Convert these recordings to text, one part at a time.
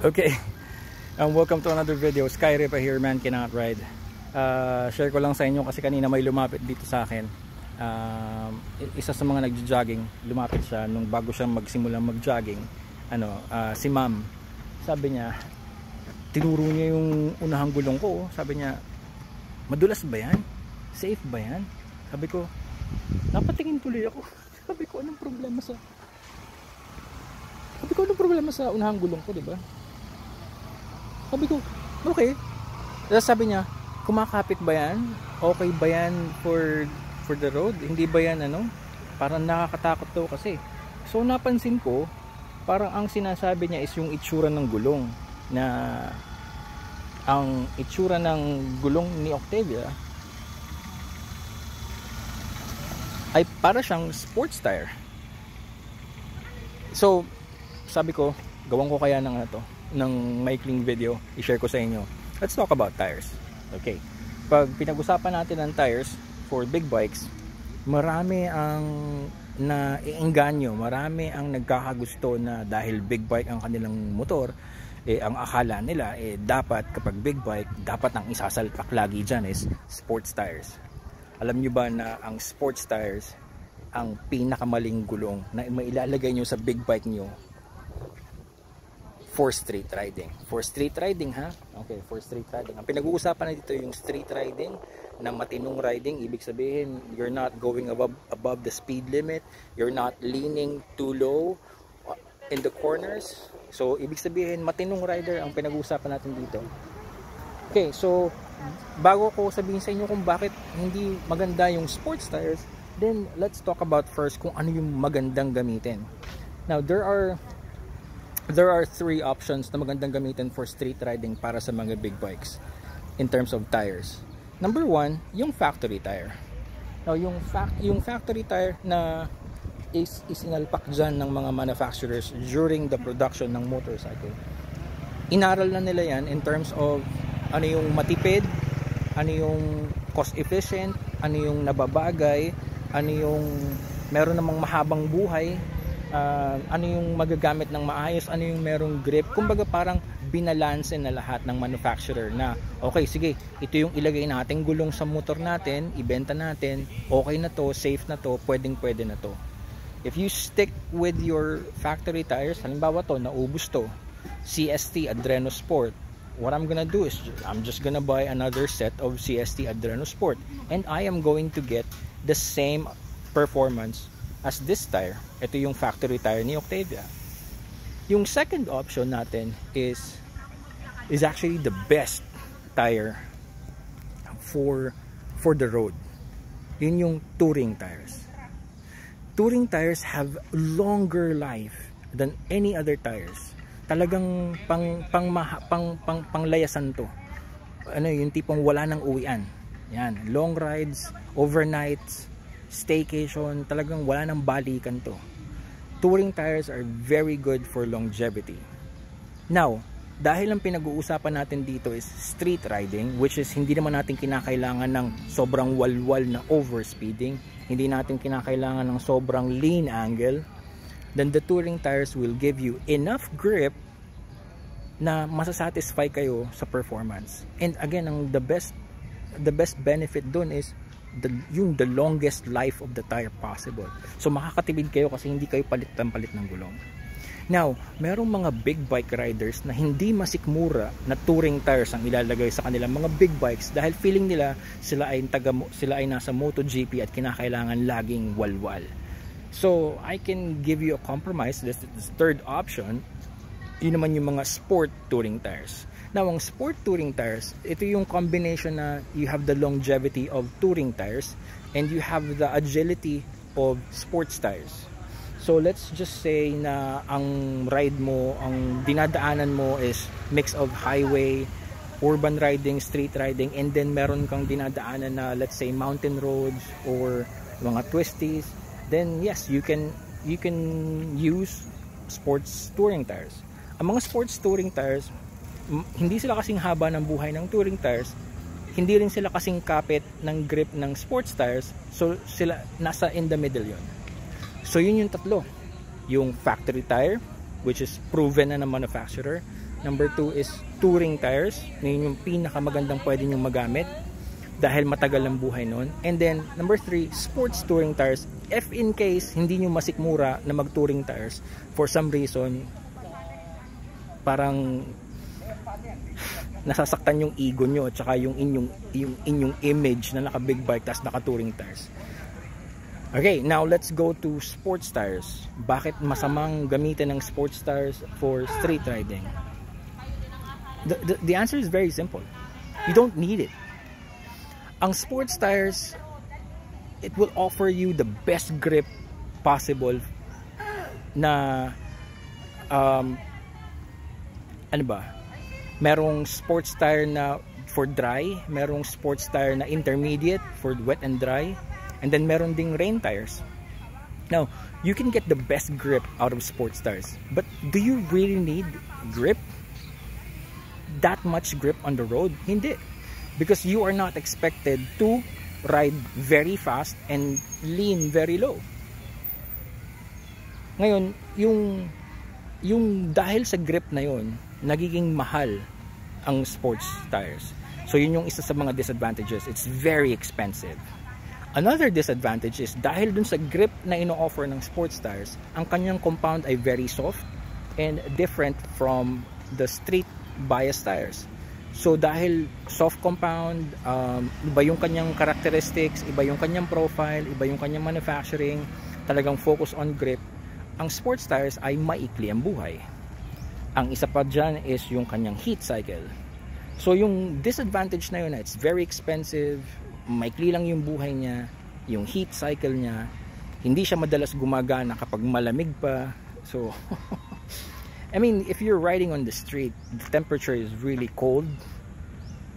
Okay, welcome to another video. Sky Ripa here, man cannot ride. Share ko lang sa inyo kasi kanina may lumapit dito sa akin. Isa sa mga nagjo-jogging, lumapit siya nung bago siya magsimulang mag-jogging. Si ma'am, sabi niya, tinuro niya yung unahang gulong ko. Sabi niya, madulas ba yan? Safe ba yan? Sabi ko, napatingin tuloy ako. Sabi ko, anong problema sa unahang gulong ko, di ba? Sabi ko, okay. Tapos sabi niya, kumakapit ba yan? Okay ba yan for the road? Hindi ba yan parang nakakatakot daw kasi. So napansin ko, parang ang sinasabi niya is yung itsura ng gulong. Na ang itsura ng gulong ni Octavia ay para siyang sports tire. So sabi ko, gawan ko kaya ng maikling video, i-share ko sa inyo. Let's talk about tires. Okay, pag pinag-usapan natin ng tires for big bikes, marami ang naiengganyo, marami ang nagkakagusto na dahil big bike ang kanilang motor, ang akala nila dapat kapag big bike, dapat ang isasalpak lagi dyan is sports tires. Alam nyo ba na ang sports tires ang pinakamaling gulong na mailalagay nyo sa big bike nyo for street riding. For street riding, ha? Okay, for street riding. Ang pinag-uusapan na dito yung street riding, na matinong riding. Ibig sabihin, you're not going above the speed limit. You're not leaning too low in the corners. So, ibig sabihin, matinong rider ang pinag-uusapan natin dito. Okay, so, bago ko sabihin sa inyo kung bakit hindi maganda yung sports tires, then let's talk about first kung ano yung magandang gamitin. Now, there are three options na magandang gamitin for street riding para sa mga big bikes in terms of tires. Number one, yung factory tire. Now, yung factory tire na is inalpak dyan ng mga manufacturers during the production ng motorcycle. Inaral na nila yan in terms of ano yung matipid, ano yung cost efficient, ano yung nababagay, ano yung meron namang mahabang buhay, ano yung magagamit ng maayos, ano yung merong grip. Kumbaga parang binalanse na lahat ng manufacturer na okay, sige, ito yung ilagay nating gulong sa motor natin, ibenta natin, okay na to, safe na to, pwede na to. If you stick with your factory tires, halimbawa to, naubos to, CST Adreno Sport, what I'm gonna do is I'm just gonna buy another set of CST Adreno Sport and I am going to get the same performance as this tire. Ito yung factory tire ni Octavia. Yung second option natin is actually the best tire for the road. Yun yung touring tires. Touring tires have longer life than any other tires. Talagang panglayasan to. Yung tipong wala nang uwian. Yan, long rides, overnights, staycation, talagang wala nang balikan to. Touring tires are very good for longevity. Now, dahil ang pinag-uusapan natin dito is street riding, which is hindi naman natin kinakailangan ng sobrang walwal na overspeeding, hindi natin kinakailangan ng sobrang lean angle, then the touring tires will give you enough grip na masasatisfy kayo sa performance. And again, the best benefit dun is the longest life of the tire possible. So makakatipid kayo kasi hindi kayo palit ng gulong. Now, merong mga big bike riders na hindi masikmura na touring tires ang ilalagay sa kanilang mga big bikes dahil feeling nila sila ay nasa MotoGP at kinakailangan laging walwal. So I can give you a compromise. This third option, yun naman yung mga sport touring tires. Now, ang sport touring tires, ito yung combination na you have the longevity of touring tires and you have the agility of sports tires. So, let's just say na ang ride mo, ang dinadaanan mo is mix of highway, urban riding, street riding, and then meron kang dinadaanan na, let's say, mountain roads or mga twisties. Then, yes, you can use sports touring tires. Ang mga sports touring tires, hindi sila kasing haba ng buhay ng touring tires, hindi rin sila kasing kapit ng grip ng sports tires, so sila nasa in the middle yon. So yun yung tatlo, yung factory tire, which is proven na ng manufacturer, Number 2 is touring tires. Yun yung pinakamagandang pwede nyo magamit dahil matagal ang buhay nun. And then, number 3, sports touring tires. If in case hindi nyo masikmura na mag-touring tires, for some reason, parang nasasaktan yung ego nyo at saka yung inyong image na naka big bike tas naka touring tires. Okay, now let's go to sports tires. Bakit masamang gamitin ng sports tires for street riding? The answer is very simple. You don't need it. Ang sports tires, it will offer you the best grip possible na ano ba? Merong sports tire na for dry, merong sports tire na intermediate for wet and dry, and then meron ding rain tires. Now, you can get the best grip out of sports tires, but do you really need grip? That much grip on the road? Hindi. Because you are not expected to ride very fast and lean very low. Ngayon, yung dahil sa grip na yon, nagiging mahal ang sports tires. So yun yung isa sa mga disadvantages. It's very expensive. Another disadvantage is dahil dun sa grip na ino-offer ng sports tires, ang kanyang compound ay very soft and different from the street bias tires. So dahil soft compound, iba yung kanyang characteristics, iba yung kanyang profile, iba yung kanyang manufacturing, talagang focus on grip, ang sports tires ay maikli ang buhay. Ang isa pa dyan is yung kanyang heat cycle. So yung disadvantage na yun, it's very expensive, maikli lang yung buhay niya, yung heat cycle niya, hindi siya madalas gumagana kapag malamig pa. So I mean, if you're riding on the street, the temperature is really cold,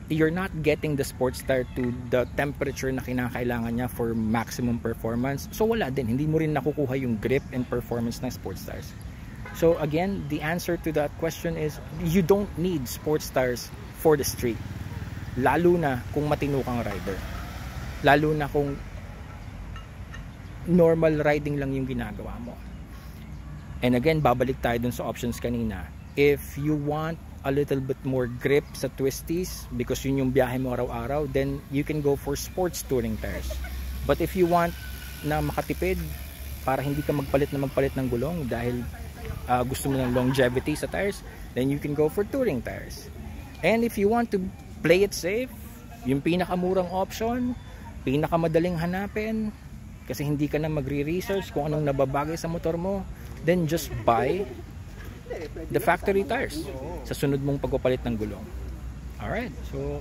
you're not getting the sports tire to the temperature na kinakailangan niya for maximum performance. So wala din, hindi mo rin nakukuha yung grip and performance ng sports tires. So again, the answer to that question is you don't need sports tires for the street. Lalo na kung matino kang rider. Lalo na kung normal riding lang yung ginagawa mo. And again, babalik tayo dun sa options kanina. If you want a little bit more grip sa twisties because yun yung biyahe mo araw-araw, then you can go for sports touring tires. But if you want na makatipid para hindi ka magpalit ng gulong dahil gusto mo ng longevity sa tires, then you can go for touring tires. And if you want to play it safe, yung pinakamurang option, pinakamadaling hanapin kasi hindi ka na magre-research kung anong nababagay sa motor mo, then just buy the factory tires sa sunod mong pagpapalit ng gulong. Alright, so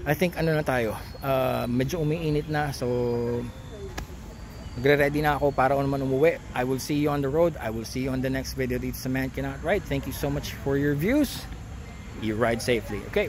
I think ano na tayo, medyo umiinit na, so magre-ready na ako para naman umuwi. I will see you on the road. I will see you on the next video dito sa Man Cannot Ride. Thank you so much for your views. You ride safely, okay?